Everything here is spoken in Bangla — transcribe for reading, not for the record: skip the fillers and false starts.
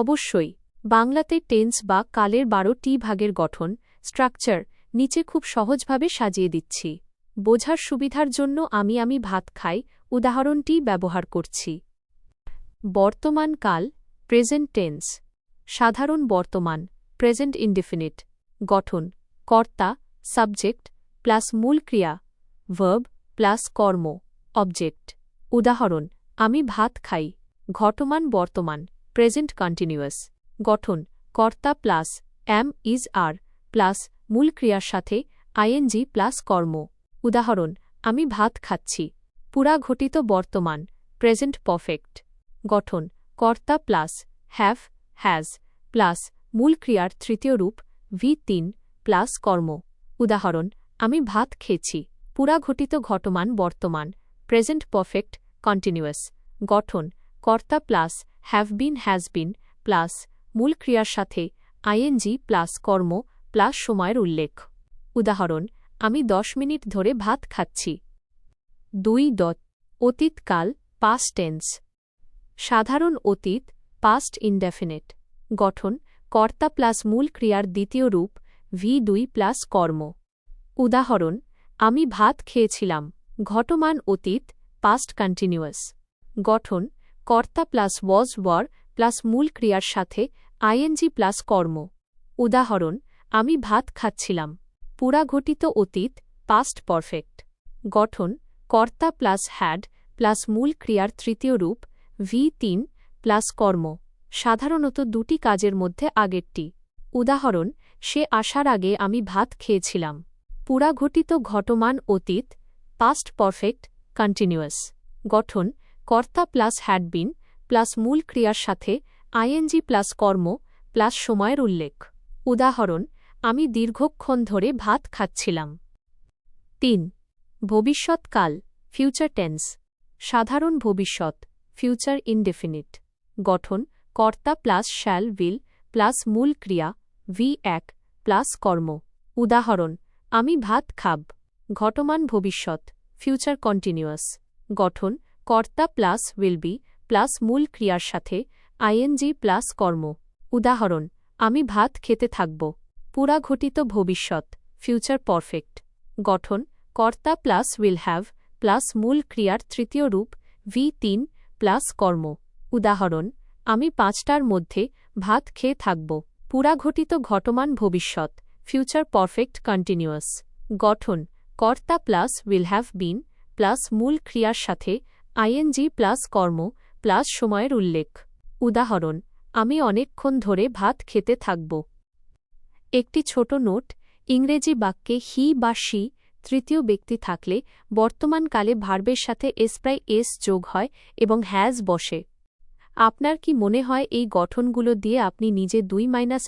অবশ্যই। বাংলাতে টেন্স বা কালের 12টি ভাগের গঠন স্ট্রাকচার নিচে খুব সহজভাবে সাজিয়ে দিচ্ছি। বোঝার সুবিধার জন্য আমি ভাত খাই উদাহরণটি ব্যবহার করছি। বর্তমান কাল প্রেজেন্ট টেন্স। সাধারণ বর্তমান প্রেজেন্ট ইনডিফিনিট। গঠন কর্তা সাবজেক্ট প্লাস মূল ক্রিয়া ভার্ব প্লাস কর্ম অবজেক্ট। উদাহরণ আমি ভাত খাই। ঘটমান বর্তমান প্রেজেন্ট কন্টিনিউয়াস। গঠন কর্তা plus am is are plus মূল ক্রিয়ার সাথে আইএনজি প্লাস কর্ম। উদাহরণ আমি ভাত খাচ্ছি। পুরা ঘটিত বর্তমান প্রেজেন্ট পারফেক্ট। গঠন কর্তা প্লাস হ্যাভ হ্যাজ প্লাস মূল ক্রিয়ার তৃতীয় রূপ V3 প্লাস কর্ম। উদাহরণ আমি ভাত খেয়েছি। পুরা ঘটিত ঘটমান বর্তমান প্রেজেন্ট পারফেক্ট কন্টিনিউয়াস। গঠন কর্তা plus have been has been plus মূল ক্রিয়ার সাথে আইএনজি প্লাস কর্ম প্লাস সময়ের উল্লেখ। উদাহরণ আমি 10 মিনিট ধরে ভাত খাচ্ছি। 2. অতীতকাল পাস্ট টেন্স। সাধারণ অতীত পাস্ট ইনডেফিনিট। গঠন কর্তা প্লাস মূল ক্রিয়ার দ্বিতীয় রূপ V2 প্লাস কর্ম। উদাহরণ আমি ভাত খেয়েছিলাম। ঘটমান অতীত পাস্ট কন্টিনিউয়াস। গঠন কর্তা প্লাস ওয়াজ ওয়ার প্লাস মূল ক্রিয়ার সাথে আইএনজি প্লাস কর্ম। উদাহরণ আমি ভাত খাচ্ছিলাম। পুরা ঘটিত অতীত পাস্ট পারফেক্ট। গঠন কর্তা প্লাস হ্যাড প্লাস মূল ক্রিয়ার তৃতীয় রূপ V3 প্লাস কর্ম। সাধারণত দুটি কাজের মধ্যে আগেরটি। উদাহরণ সে আসার আগে আমি ভাত খেয়েছিলাম। পুরা ঘটিত ঘটমান অতীত পাস্ট পারফেক্ট কন্টিনিউয়াস। গঠন কর্তা প্লাস হ্যাড বিন প্লাস মূল ক্রিয়ার সাথে আইএনজি প্লাস কর্ম প্লাস সময়ের উল্লেখ। উদাহরণ আমি দীর্ঘক্ষণ ধরে ভাত খাচ্ছিলাম। 3. ভবিষ্যৎকাল ফিউচার টেন্স। সাধারণ ভবিষ্যৎ ফিউচার ইনডেফিনিট। গঠন কর্তা প্লাস শ্যাল উইল প্লাস মূল ক্রিয়া V1 প্লাস কর্ম। উদাহরণ আমি ভাত খাব। ঘটমান ভবিষ্যৎ ফিউচার কন্টিনিউয়াস। গঠন কর্তা প্লাস উইল বি প্লাস মূল ক্রিয়ার সাথে আইএনজি প্লাস কর্ম। উদাহরণ আমি ভাত খেতে থাকব। পুরা ঘটিত ভবিষ্যৎ ফিউচার পারফেক্ট। গঠন কর্তা প্লাস উইল হ্যাভ প্লাস মূল ক্রিয়ার তৃতীয় রূপ V3 প্লাস কর্ম। উদাহরণ আমি 5টার মধ্যে ভাত খেয়ে থাকব। পুরা ঘটিত ঘটমান ভবিষ্যৎ ফিউচার পারফেক্ট কন্টিনিউয়াস। গঠন কর্তা plus will have been plus মূল ক্রিয়ার সাথে আইএনজি প্লাস কর্ম প্লাস সময়ের উল্লেখ। উদাহরণ আমি অনেকক্ষণ ধরে ভাত খেতে থাকব। একটি ছোট নোট ইংরেজি বাক্যে হি বা শি তৃতীয় ব্যক্তি থাকলে বর্তমানকালে ভার্বের সাথে এস যোগ হয় এবং হ্যাজ বসে। আপনার কি মনে হয় এই গঠনগুলো দিয়ে আপনি নিজে 2-1